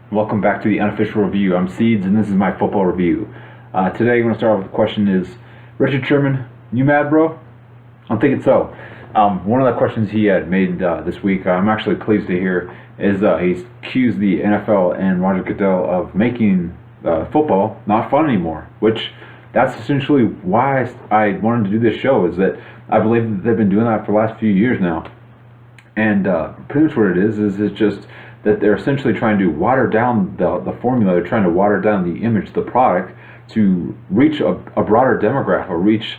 Welcome back to the unofficial review. I'm Seeds, and this is my football review. Today, I'm going to start off with the question: Is Richard Sherman, you mad, bro? I'm thinking so. One of the questions he had made this week, I'm actually pleased to hear, is he's accused the NFL and Roger Goodell of making football not fun anymore. Which that's essentially why I wanted to do this show. Is that I believe that they've been doing that for the last few years now, and pretty much what it is it's just that they're essentially trying to water down the formula. They're trying to water down the image, the product, to reach a broader demographic, or reach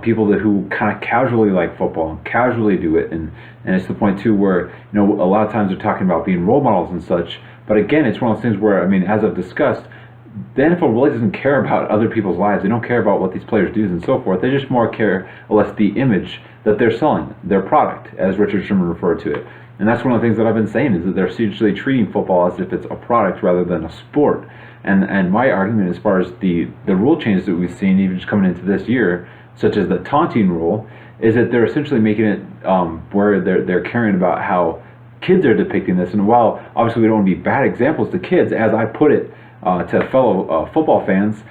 people who kind of casually like football and casually do it. And it's the point, too, where a lot of times they're talking about being role models and such. But again, it's one of those things where, as I've discussed, the NFL really doesn't care about other people's lives. They don't care about what these players do and so forth. They just more care or less the image that they're selling, their product, as Richard Sherman referred to it. And that's one of the things that I've been saying, is that they're essentially treating football as if it's a product rather than a sport. And my argument, as far as the rule changes that we've seen even just coming into this year, such as the taunting rule, is that they're essentially making it where they're caring about how kids are depicting this. And while obviously we don't want to be bad examples to kids, as I put it to fellow football fans,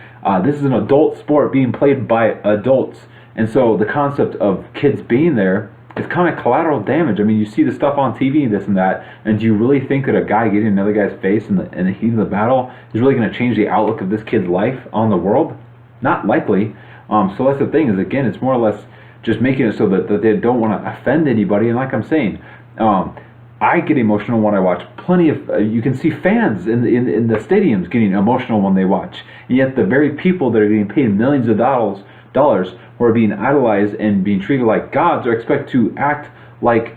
this is an adult sport being played by adults. And so the concept of kids being there is kind of collateral damage. You see the stuff on TV, this and that, and do you really think that a guy getting another guy's face in the heat of the battle is really going to change the outlook of this kid's life on the world? Not likely. So that's the thing, is again, it's more or less just making it so that they don't want to offend anybody. And like I'm saying, I get emotional when I watch plenty of, you can see fans in the stadiums getting emotional when they watch. And yet the very people that are getting paid millions of dollars who are being idolized and being treated like gods are expected to act like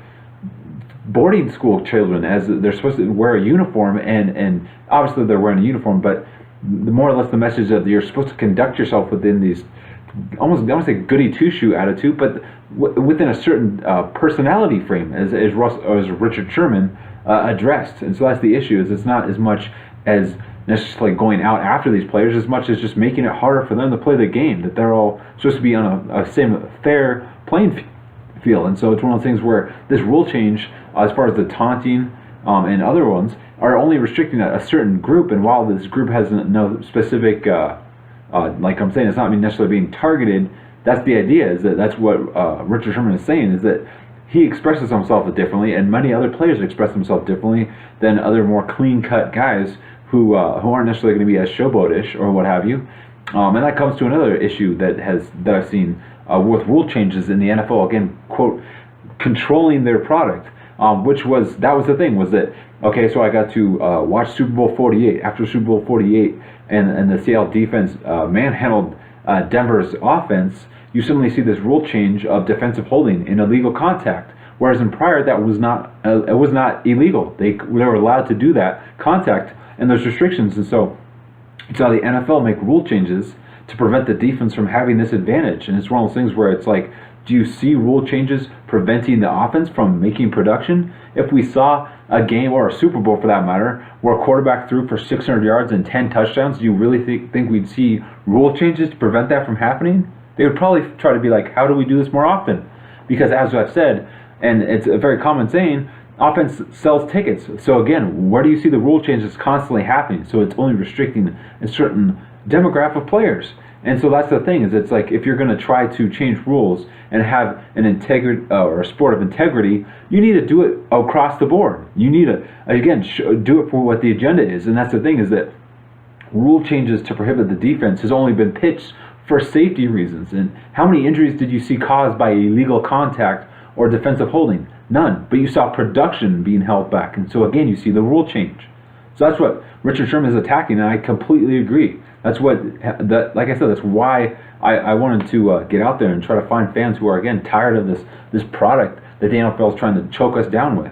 boarding school children, as they're supposed to wear a uniform, and obviously they're wearing a uniform, but more or less the message that you're supposed to conduct yourself within these almost, I don't want to say goody two-shoe attitude, but within a certain personality frame, as Richard Sherman addressed. And so that's the issue, is it's not as much as necessarily going out after these players as much as just making it harder for them to play the game, that they're all supposed to be on a same fair playing field. And so it's one of those things where this rule change, as far as the taunting and other ones, are only restricting a certain group. And while this group has no specific like I'm saying, it's not necessarily being targeted. That's the idea, is that that's what Richard Sherman is saying, is that he expresses himself differently, and many other players express themselves differently than other more clean-cut guys who aren't necessarily going to be as showboatish or what have you. And that comes to another issue that I've seen with rule changes in the NFL. Again, quote, controlling their product. That was the thing, was that, okay, so I got to watch Super Bowl 48. After Super Bowl 48 and the Seattle defense manhandled Denver's offense, you suddenly see this rule change of defensive holding in illegal contact, whereas in prior that was not illegal. They were allowed to do that contact, and there's restrictions. And so you saw the NFL make rule changes to prevent the defense from having this advantage. And it's one of those things where it's like, do you see rule changes preventing the offense from making production? If we saw a game, or a Super Bowl for that matter, where a quarterback threw for 600 yards and 10 touchdowns, do you really think we'd see rule changes to prevent that from happening? They would probably try to be like, how do we do this more often? Because as I've said, and it's a very common saying, offense sells tickets. So again, where do you see the rule changes constantly happening? So it's only restricting a certain demographic of players. And so that's the thing, is it's like, if you're going to try to change rules and have an integrity or a sport of integrity, you need to do it across the board. You need to, again, do it for what the agenda is. And that's the thing, is that rule changes to prohibit the defense has only been pitched for safety reasons. And how many injuries did you see caused by illegal contact or defensive holding? None. But you saw production being held back. And so again, you see the rule change. So that's what Richard Sherman is attacking, and I completely agree. Like I said, that's why I wanted to get out there and try to find fans who are, again, tired of this product that the NFL is trying to choke us down with.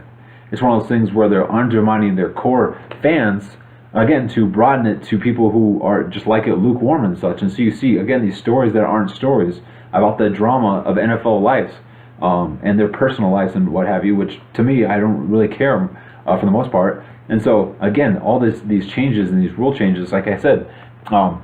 It's one of those things where they're undermining their core fans, again, to broaden it to people who are just like it lukewarm and such. And so you see, again, these stories that aren't stories about the drama of NFL lives and their personal lives and what have you, which to me, I don't really care for the most part. And so, again, all these changes and these rule changes, like I said,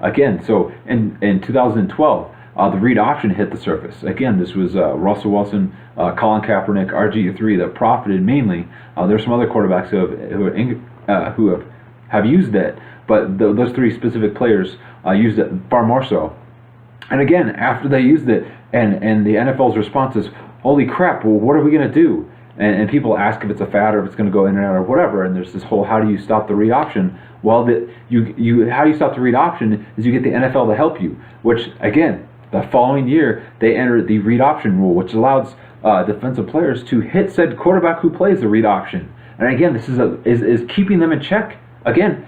again, so in 2012, the Reed option hit the surface. Again, this was Russell Wilson, Colin Kaepernick, RG3 that profited mainly. There's some other quarterbacks who have have used it, but those three specific players used it far more so. And again, after they used it, and the NFL's response is, holy crap, well, what are we going to do? And people ask if it's a fad or if it's going to go in and out or whatever. And there's this whole, how do you stop the read option? Well, how do you stop the read option is you get the NFL to help you. Which, again, the following year, they entered the read option rule, which allows defensive players to hit said quarterback who plays the read option. And again, this is keeping them in check. Again,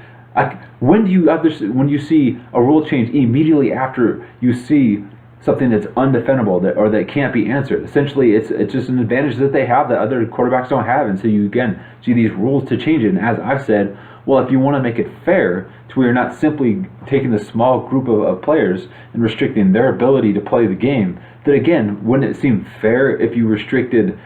when you see a rule change immediately after you see something that's undefendable or that can't be answered? Essentially, it's just an advantage that they have that other quarterbacks don't have, and so you again see these rules to change it. And as I've said, well, if you want to make it fair to where you're not simply taking the small group of players and restricting their ability to play the game, then again, wouldn't it seem fair if you restricted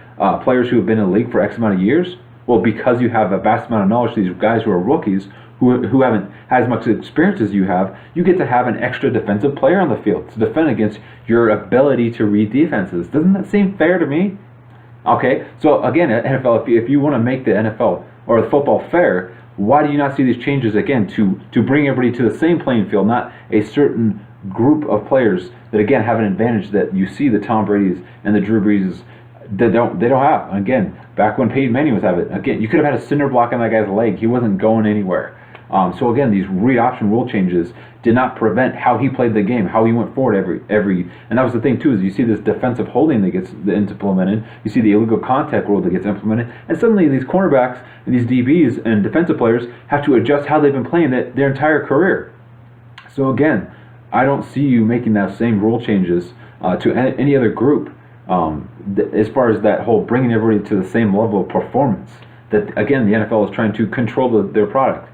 players who have been in the league for X amount of years? Well, because you have a vast amount of knowledge, these guys who are rookies, who haven't had as much experience as you have, you get to have an extra defensive player on the field to defend against your ability to read defenses. Doesn't that seem fair to me? Okay, so again, NFL, if you want to make the NFL or the football fair, why do you not see these changes again to bring everybody to the same playing field, not a certain group of players that again have an advantage that you see the Tom Brady's and the Drew Breeses they don't have. Again, back when Peyton Manning was having it, again, you could have had a cinder block on that guy's leg. He wasn't going anywhere. So again, these read option rule changes did not prevent how he played the game, how he went forward and that was the thing too, is you see this defensive holding that gets implemented, you see the illegal contact rule that gets implemented, and suddenly these cornerbacks and these DBs and defensive players have to adjust how they've been playing their entire career. So again, I don't see you making that same rule changes to any other group as far as that whole bringing everybody to the same level of performance. That again, the NFL is trying to control their product.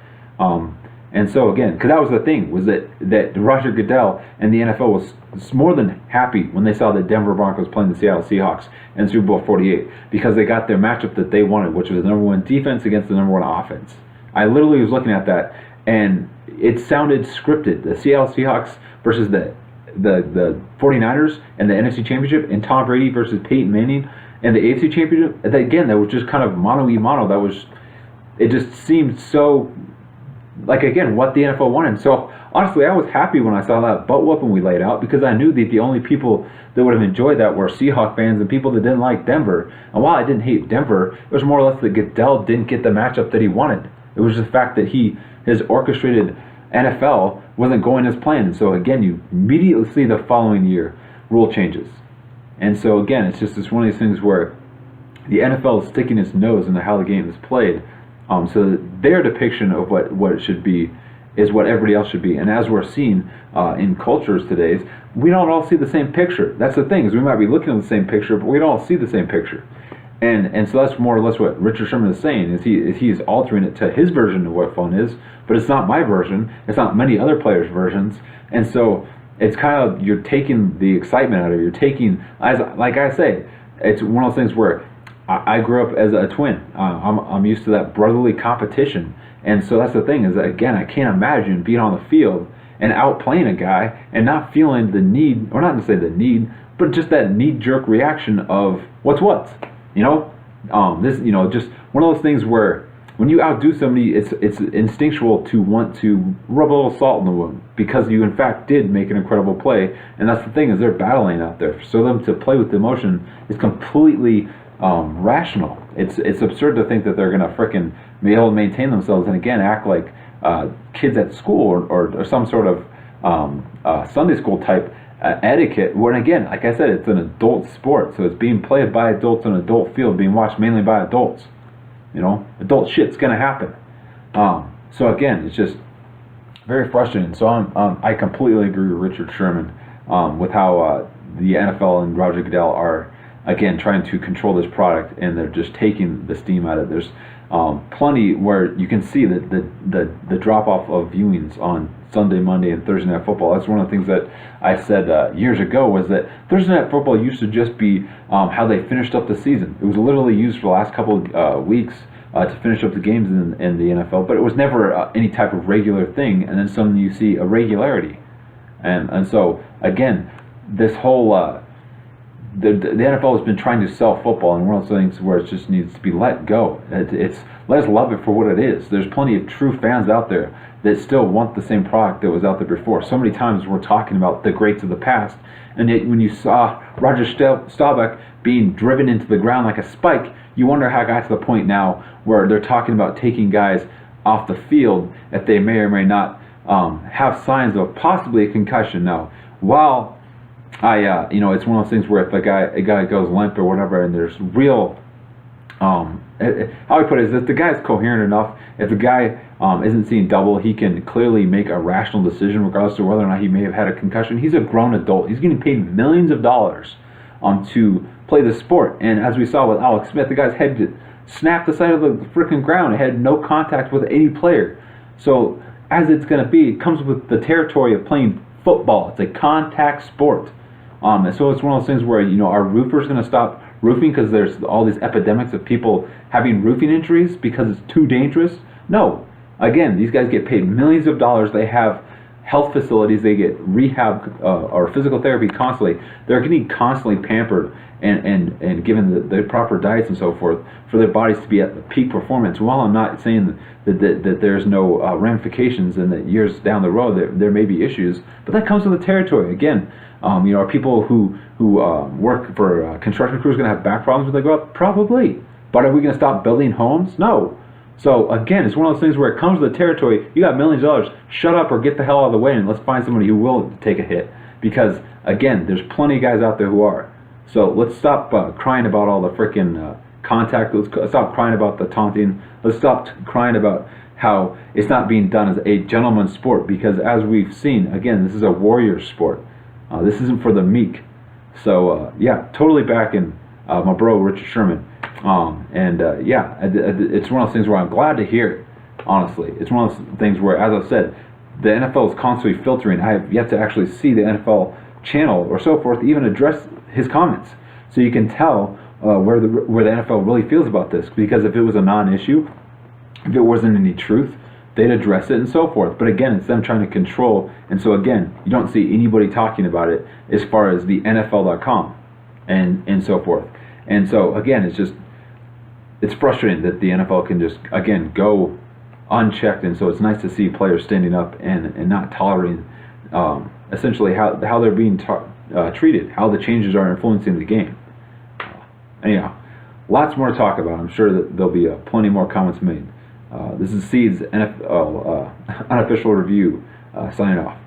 And so again, because that was the thing, was that Roger Goodell and the NFL was more than happy when they saw the Denver Broncos playing the Seattle Seahawks in Super Bowl 48, because they got their matchup that they wanted, which was the number one defense against the number one offense. I literally was looking at that, and it sounded scripted. The Seattle Seahawks versus the 49ers and the NFC Championship, and Tom Brady versus Peyton Manning and the AFC Championship. Again, that was just kind of mono. It just seemed so like, again, what the NFL wanted. So honestly, I was happy when I saw that butt whooping we laid out, because I knew that the only people that would have enjoyed that were Seahawk fans and people that didn't like Denver. And while I didn't hate Denver, it was more or less that Goodell didn't get the matchup that he wanted. It was the fact that his orchestrated NFL wasn't going as planned. And so again, you immediately see the following year rule changes. And so again, it's one of these things where the NFL is sticking its nose into how the game is played. So that their depiction of what it should be is what everybody else should be. And as we're seeing in cultures today, we don't all see the same picture. That's the thing, is we might be looking at the same picture, but we don't all see the same picture. And so that's more or less what Richard Sherman is saying, is he's altering it to his version of what fun is, but it's not my version. It's not many other players' versions. And so it's kind of, you're taking the excitement out of it. You're taking, like I say, it's one of those things where I grew up as a twin. I'm used to that brotherly competition. And so that's the thing, is that, again, I can't imagine being on the field and outplaying a guy and not feeling the need, or not to say the need, but just that knee-jerk reaction of what's. Just one of those things where when you outdo somebody, it's instinctual to want to rub a little salt in the wound, because you in fact did make an incredible play. And that's the thing, is they're battling out there. So them to play with emotion is completely rational. It's absurd to think that they're going to frickin' be able to maintain themselves and again act like kids at school or some sort of Sunday school type etiquette, when again, like I said, it's an adult sport, so it's being played by adults on an adult field, being watched mainly by adults. Adult shit's gonna happen. So again, it's just very frustrating. So I completely agree with Richard Sherman with how the NFL and Roger Goodell are again trying to control this product, and they're just taking the steam out of it. There's plenty where you can see that the drop off of viewings on Sunday, Monday, and Thursday Night Football. That's one of the things that I said years ago, was that Thursday Night Football used to just be how they finished up the season. It was literally used for the last couple of weeks to finish up the games in the NFL, but it was never any type of regular thing. And then suddenly you see a regularity, and so again, this whole the NFL has been trying to sell football, and one of those things where it just needs to be let go. It's let us love it for what it is. There's plenty of true fans out there that still want the same product that was out there before. So many times we're talking about the greats of the past, and yet when you saw Roger Staubach being driven into the ground like a spike, you wonder how it got to the point now where they're talking about taking guys off the field if they may or may not have signs of possibly a concussion. Now, while it's one of those things where if a guy goes limp or whatever, and there's real, how I put it is that the guy's coherent enough. If the guy isn't seeing double, he can clearly make a rational decision regardless of whether or not he may have had a concussion. He's a grown adult. He's getting paid millions of dollars to play the sport. And as we saw with Alex Smith, the guy's head snapped the side of the freaking ground. It had no contact with any player. So as it's going to be, it comes with the territory of playing football. It's a contact sport. And so it's one of those things where, are roofers going to stop roofing because there's all these epidemics of people having roofing injuries because it's too dangerous? No. Again, these guys get paid millions of dollars. They have health facilities. They get rehab or physical therapy constantly. They're getting constantly pampered and given the proper diets and so forth for their bodies to be at the peak performance. While I'm not saying that there's no ramifications and that years down the road there may be issues, but that comes with the territory. Again, are people who work for construction crews going to have back problems when they go up? Probably. But are we going to stop building homes? No. So again, it's one of those things where it comes with the territory. You got millions of dollars. Shut up or get the hell out of the way, and let's find somebody who will take a hit. Because again, there's plenty of guys out there who are. So let's stop crying about all the freaking contact. Let's stop crying about the taunting. Let's stop crying about how it's not being done as a gentleman's sport. Because as we've seen, again, this is a warrior sport. This isn't for the meek. So totally backing my bro Richard Sherman. It's one of those things where I'm glad to hear it. Honestly, it's one of those things where, as I said, the NFL is constantly filtering. I have yet to actually see the NFL channel or so forth even address his comments, so you can tell where the NFL really feels about this. Because if it was a non-issue, if it wasn't any truth, they'd address it and so forth. But again, it's them trying to control, and so again, you don't see anybody talking about it as far as the NFL.com and so forth. And so again, it's frustrating that the NFL can just again go unchecked, and so it's nice to see players standing up and not tolerating essentially how they're being treated, how the changes are influencing the game. Anyhow, lots more to talk about. I'm sure that there'll be plenty more comments made. This is Seed's unofficial review, signing off.